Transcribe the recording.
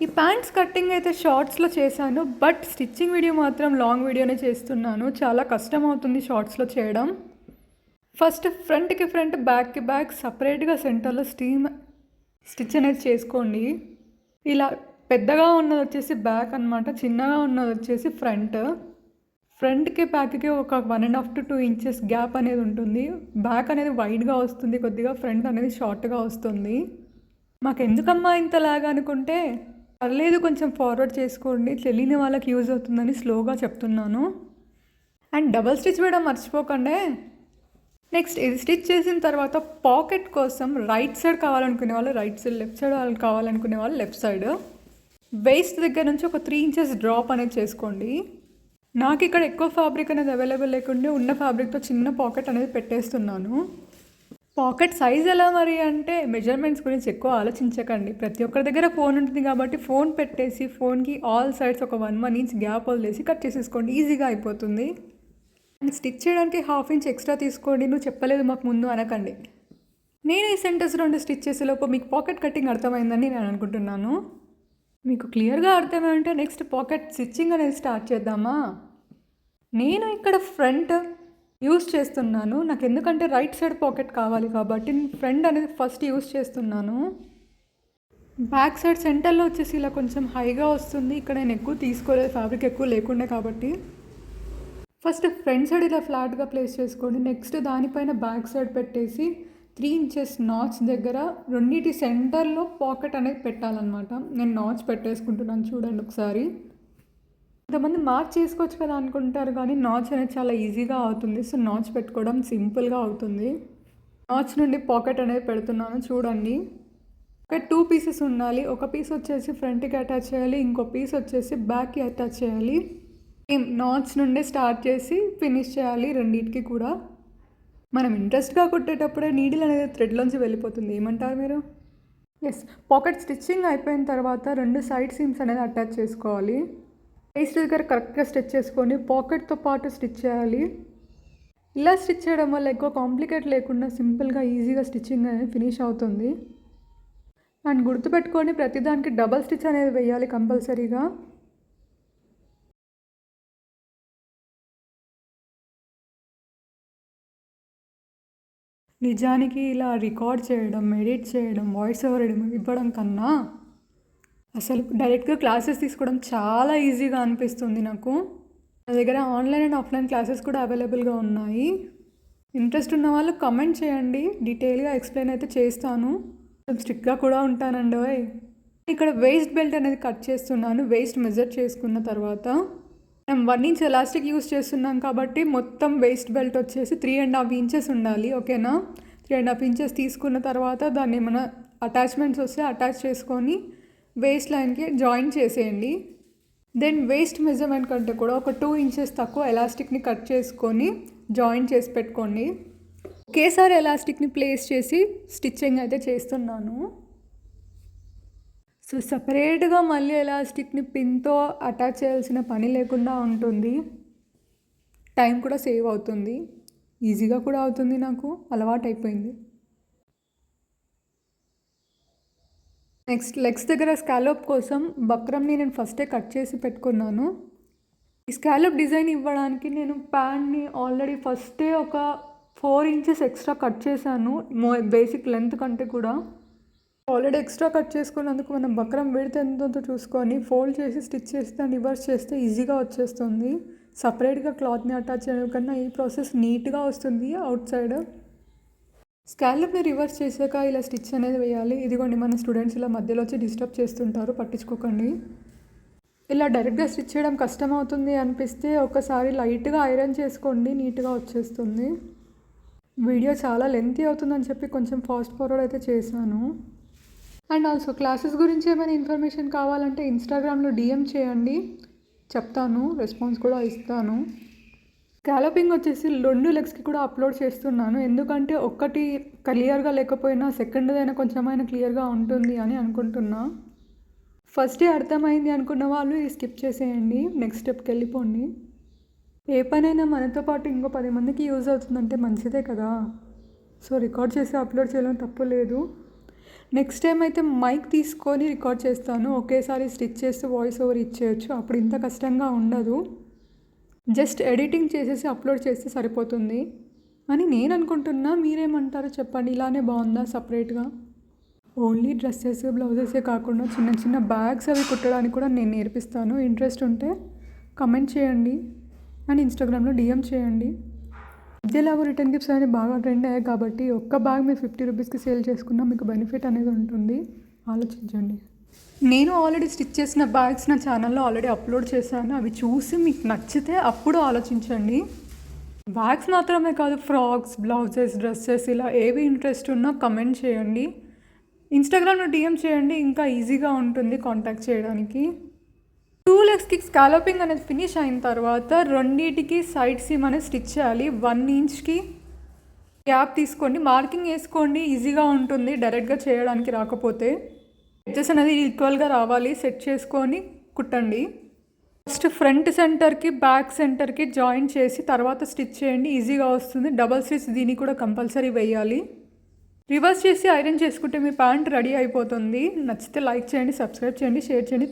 ఈ pants cutting అయితే షార్ట్స్లో చేశాను, బట్ స్టిచ్చింగ్ వీడియో మాత్రం లాంగ్ వీడియోనే చేస్తున్నాను. చాలా కష్టం అవుతుంది షార్ట్స్లో చేయడం. ఫస్ట్ ఫ్రంట్కి ఫ్రంట్, బ్యాక్కి బ్యాక్ సపరేట్గా సెంటర్లో స్టిచ్ అనేది చేసుకోండి. ఇలా పెద్దగా ఉన్నది వచ్చేసి బ్యాక్ అనమాట, చిన్నగా ఉన్నది వచ్చేసి ఫ్రంట్కి బ్యాక్కి ఒక 1.5 to 2 ఇంచెస్ గ్యాప్ అనేది ఉంటుంది. బ్యాక్ అనేది వైడ్గా వస్తుంది కొద్దిగా, ఫ్రంట్ అనేది షార్ట్గా వస్తుంది. మాకు ఎందుకమ్మా ఇంతలాగా అనుకుంటే పర్లేదు, కొంచెం ఫార్వర్డ్ చేసుకోండి, తెలియని వాళ్ళకి యూజ్ అవుతుందని స్లోగా చెప్తున్నాను. అండ్ డబల్ స్టిచ్ వేయడం మర్చిపోకండి. నెక్స్ట్ ఇది స్టిచ్ చేసిన తర్వాత పాకెట్ కోసం రైట్ సైడ్ కావాలనుకునే వాళ్ళు రైట్ సైడ్, లెఫ్ట్ సైడ్ వాళ్ళు కావాలనుకునే వాళ్ళు లెఫ్ట్ సైడ్. వేస్ట్ దగ్గర నుంచి ఒక 3 ఇంచెస్ డ్రాప్ అనేది చేసుకోండి. నాకు ఇక్కడ ఎక్కువ ఫ్యాబ్రిక్ అనేది అవైలబుల్ లేకుండా ఉన్న ఫ్యాబ్రిక్తో చిన్న పాకెట్ అనేది పెట్టేస్తున్నాను. పాకెట్ సైజ్ ఎలా మరి అంటే మెజర్మెంట్స్ గురించి ఎక్కువ ఆలోచించకండి. ప్రతి ఒక్కరి దగ్గర ఫోన్ ఉంటుంది కాబట్టి ఫోన్ పెట్టేసి ఫోన్కి ఆల్ సైడ్స్ ఒక 1 ఇంచ్ గ్యాప్ వదిలేసి కట్ చేసేసుకోండి, ఈజీగా అయిపోతుంది. అండ్ స్టిచ్ చేయడానికి 1/2 ఇంచ్ ఎక్స్ట్రా తీసుకోండి. నువ్వు చెప్పలేదు మాకు ముందు అనకండి. నేను ఈ సెంటెన్స్ 2 స్టిచ్ చేసేలోపు మీకు పాకెట్ కటింగ్ అర్థమైందని నేను అనుకుంటున్నాను. మీకు క్లియర్గా అర్థమైంటే నెక్స్ట్ పాకెట్ స్టిచ్చింగ్ అనేది స్టార్ట్ చేద్దామా. నేను ఇక్కడ ఫ్రంట్ యూస్ చేస్తున్నాను, నాకు ఎందుకంటే రైట్ సైడ్ పాకెట్ కావాలి కాబట్టి ఫ్రంట్ అనేది ఫస్ట్ యూస్ చేస్తున్నాను. బ్యాక్ సైడ్ సెంటర్లో వచ్చేసి ఇలా కొంచెం హైగా వస్తుంది. ఇక్కడ నేను ఎక్కువ తీసుకోలేదు, ఫ్యాబ్రిక్ ఎక్కువ లేకుండా కాబట్టి. ఫస్ట్ ఫ్రంట్ సైడ్ ఇలా ఫ్లాట్గా ప్లేస్ చేసుకోండి. నెక్స్ట్ దానిపైన బ్యాక్ సైడ్ పెట్టేసి 3 ఇంచెస్ నాచ్ దగ్గర రెండింటి సెంటర్లో పాకెట్ అనేది పెట్టాలన్నమాట. నేను నాచ్ పెట్టేసుకుంటున్నాను, చూడండి ఒకసారి. కొంతమంది మార్క్ చేసుకోవచ్చు కదా అనుకుంటారు, కానీ నాచ్ అనేది చాలా ఈజీగా అవుతుంది. సో నాచ్ పెట్టుకోవడం సింపుల్గా అవుతుంది. నాచ్ నుండి పాకెట్ అనేది పెడుతున్నాను, చూడండి. ఒక 2 పీసెస్ ఉండాలి. ఒక పీస్ వచ్చేసి ఫ్రంట్కి అటాచ్ చేయాలి, ఇంకో పీస్ వచ్చేసి బ్యాక్కి అటాచ్ చేయాలి. నాచ్ నుండి స్టార్ట్ చేసి ఫినిష్ చేయాలి రెండింటికి కూడా. మనం ఇంట్రెస్ట్గా కుట్టేటప్పుడే నీడిల్ అనేది థ్రెడ్లోంచి వెళ్ళిపోతుంది, ఏమంటారు మీరు? ఎస్, పాకెట్ స్టిచ్చింగ్ అయిపోయిన తర్వాత 2 సైడ్ సీమ్స్ అనేది అటాచ్ చేసుకోవాలి. వేస్ట్ దగ్గర కరెక్ట్గా స్టిచ్ చేసుకొని పాకెట్తో పాటు స్టిచ్ చేయాలి. ఇలా స్టిచ్ చేయడం వల్ల ఎక్కువ కాంప్లికేట్ లేకుండా సింపుల్గా ఈజీగా స్టిచ్చింగ్ అనేది ఫినిష్ అవుతుంది. అండ్ గుర్తుపెట్టుకొని ప్రతిదానికి డబల్ స్టిచ్ అనేది వేయాలి కంపల్సరీగా. నిజానికి ఇలా రికార్డ్ చేయడం, ఎడిట్ చేయడం, వాయిస్ ఓవర్ ఇవ్వడం కన్నా అసలు డైరెక్ట్గా క్లాసెస్ తీసుకోవడం చాలా ఈజీగా అనిపిస్తుంది నాకు. నా దగ్గర ఆన్లైన్ అండ్ ఆఫ్లైన్ క్లాసెస్ కూడా అవైలబుల్గా ఉన్నాయి. ఇంట్రెస్ట్ ఉన్న వాళ్ళు కమెంట్ చేయండి, డీటెయిల్గా ఎక్స్ప్లెయిన్ అయితే చేస్తాను. స్ట్రిక్ట్గా కూడా ఉంటానండి. ఇక్కడ వేస్ట్ బెల్ట్ అనేది కట్ చేస్తున్నాను. వేస్ట్ మెజర్ చేసుకున్న తర్వాత మనం 1 ఇంచ్ ఎలాస్టిక్ యూస్ చేస్తున్నాం కాబట్టి మొత్తం వేస్ట్ బెల్ట్ వచ్చేసి 3.5 ఇంచెస్ ఉండాలి, ఓకేనా. 3.5 ఇంచెస్ తీసుకున్న తర్వాత దాన్ని ఏమైనా అటాచ్మెంట్స్ వస్తే అటాచ్ చేసుకొని వేస్ట్ లైన్కి జాయిన్ చేసేయండి. దెన్ వేస్ట్ మెజర్మెంట్ కంటే కూడా ఒక 2 ఇంచెస్ తక్కువ ఎలాస్టిక్ని కట్ చేసుకొని జాయిన్ చేసి పెట్టుకోండి. ఒకేసారి ఎలాస్టిక్ని ప్లేస్ చేసి స్టిచ్చింగ్ అయితే చేస్తున్నాను. సో సపరేట్గా మళ్ళీ ఎలాస్టిక్ని పిన్తో అటాచ్ చేయాల్సిన పని లేకుండా ఉంటుంది. టైం కూడా సేవ్ అవుతుంది, ఈజీగా కూడా అవుతుంది, నాకు అలవాటు అయిపోయింది. నెక్స్ట్ లెగ్స్ దగ్గర స్కాలోప్ కోసం బక్రమ్ని నేను ఫస్టే కట్ చేసి పెట్టుకున్నాను. ఈ స్కాలోప్ డిజైన్ ఇవ్వడానికి నేను ప్యాంట్ని ఆల్రెడీ ఫస్టే ఒక 4 ఇంచెస్ ఎక్స్ట్రా కట్ చేశాను, బేసిక్ లెంత్ కంటే కూడా. ఆల్రెడీ ఎక్స్ట్రా కట్ చేసుకున్నందుకు మనం బక్రం విడ్త్ ఎంతో చూసుకొని ఫోల్డ్ చేసి స్టిచ్ చేస్తే రివర్స్ చేస్తే ఈజీగా వచ్చేస్తుంది. సపరేట్గా క్లాత్ని అటాచ్ చేయడం కన్నా ఈ ప్రాసెస్ నీట్గా వస్తుంది అవుట్ సైడ్. స్కాలప్ని రివర్స్ చేసాక ఇలా స్టిచ్ అనేది వేయాలి. ఇదిగోండి, మన స్టూడెంట్స్ ఇలా మధ్యలో వచ్చి డిస్టర్బ్ చేస్తుంటారు, పట్టించుకోకండి. ఇలా డైరెక్ట్గా స్టిచ్ చేయడం కష్టం అవుతుంది అనిపిస్తే ఒకసారి లైట్గా ఐరన్ చేసుకోండి, నీట్గా వచ్చేస్తుంది. వీడియో చాలా లెంతీ అవుతుందని చెప్పి కొంచెం ఫాస్ట్ ఫార్వర్డ్ అయితే చేశాను. అండ్ ఆల్సో క్లాసెస్ గురించి ఏమైనా ఇన్ఫర్మేషన్ కావాలంటే ఇన్స్టాగ్రామ్లో DM చేయండి, చెప్తాను, రెస్పాన్స్ కూడా ఇస్తాను. స్కాలపింగ్ వచ్చేసి 2 లెగ్స్కి కూడా అప్లోడ్ చేస్తున్నాను, ఎందుకంటే ఒక్కటి క్లియర్గా లేకపోయినా సెకండ్దైనా కొంచెమైనా క్లియర్గా ఉంటుంది అని అనుకుంటున్నా. ఫస్టే అర్థమైంది అనుకున్న వాళ్ళు ఈ స్కిప్ చేసేయండి, నెక్స్ట్ స్టెప్కి వెళ్ళిపోండి. ఏ పనైనా మనతో పాటు ఇంకో 10 మందికి యూజ్ అవుతుందంటే మంచిదే కదా. సో రికార్డ్ చేసి అప్లోడ్ చేయడం తప్పు లేదు. నెక్స్ట్ టైం అయితే మైక్ తీసుకొని రికార్డ్ చేస్తాను. ఒకేసారి స్టిచ్ చేస్తూ వాయిస్ ఓవర్ ఇచ్చేయచ్చు. అప్పుడు ఇంత కష్టంగా ఉండదు. జస్ట్ ఎడిటింగ్ చేసేసి అప్లోడ్ చేస్తే సరిపోతుంది అని నేను అనుకుంటున్నా. మీరేమంటారో చెప్పండి. ఇలానే బాగుందా సపరేట్గా? ఓన్లీ డ్రెస్సెస్ బ్లౌజెసే కాకుండా చిన్న చిన్న బ్యాగ్స్ అవి కుట్టడానికి కూడా నేను నేర్పిస్తాను. ఇంట్రెస్ట్ ఉంటే కమెంట్ చేయండి అండ్ ఇన్స్టాగ్రామ్లో డిఎం చేయండి. మధ్యలాగా రిటర్న్ గిఫ్ట్స్ అనేది బాగా ట్రెండ్ అయ్యాయి కాబట్టి ఒక్క బ్యాగ్ మీరు 50 రూపీస్కి సేల్ చేసుకున్నా మీకు బెనిఫిట్ అనేది ఉంటుంది. ఆలోచించండి. నేను ఆల్రెడీ స్టిచ్ చేసిన బ్యాగ్స్ నా ఛానల్లో ఆల్రెడీ అప్లోడ్ చేశాను. అవి చూసి మీకు నచ్చితే అప్పుడు ఆలోచించండి. బ్యాగ్స్ మాత్రమే కాదు, ఫ్రాక్స్, బ్లౌజెస్, డ్రెస్సెస్ ఇలా ఏవి ఇంట్రెస్ట్ ఉన్నా కమెంట్ చేయండి. ఇన్స్టాగ్రామ్లో డిఎం చేయండి. ఇంకా ఈజీగా ఉంటుంది కాంటాక్ట్ చేయడానికి. 2 లెగ్స్కి స్కాలపింగ్ అనేది ఫినిష్ అయిన తర్వాత రెండింటికి సైడ్ సీమ్ అనేది స్టిచ్ చేయాలి. 1 ఇంచ్కి గ్యాప్ తీసుకోండి, మార్కింగ్ వేసుకోండి. ఈజీగా ఉంటుంది డైరెక్ట్గా చేయడానికి రాకపోతే. ఎడ్జెస్ అనేది ఈక్వల్గా రావాలి. సెట్ చేసుకొని కుట్టండి. ఫస్ట్ ఫ్రంట్ సెంటర్కి బ్యాక్ సెంటర్కి జాయిన్ చేసి తర్వాత స్టిచ్ చేయండి. ఈజీగా వస్తుంది. డబల్ స్టిచ్ దీనికి కూడా కంపల్సరీ వేయాలి. రివర్స్ చేసి ఐరన్ చేసుకుంటే మీ ప్యాంట్ రెడీ అయిపోతుంది. నచ్చితే లైక్ చేయండి, సబ్స్క్రైబ్ చేయండి, షేర్ చేయండి.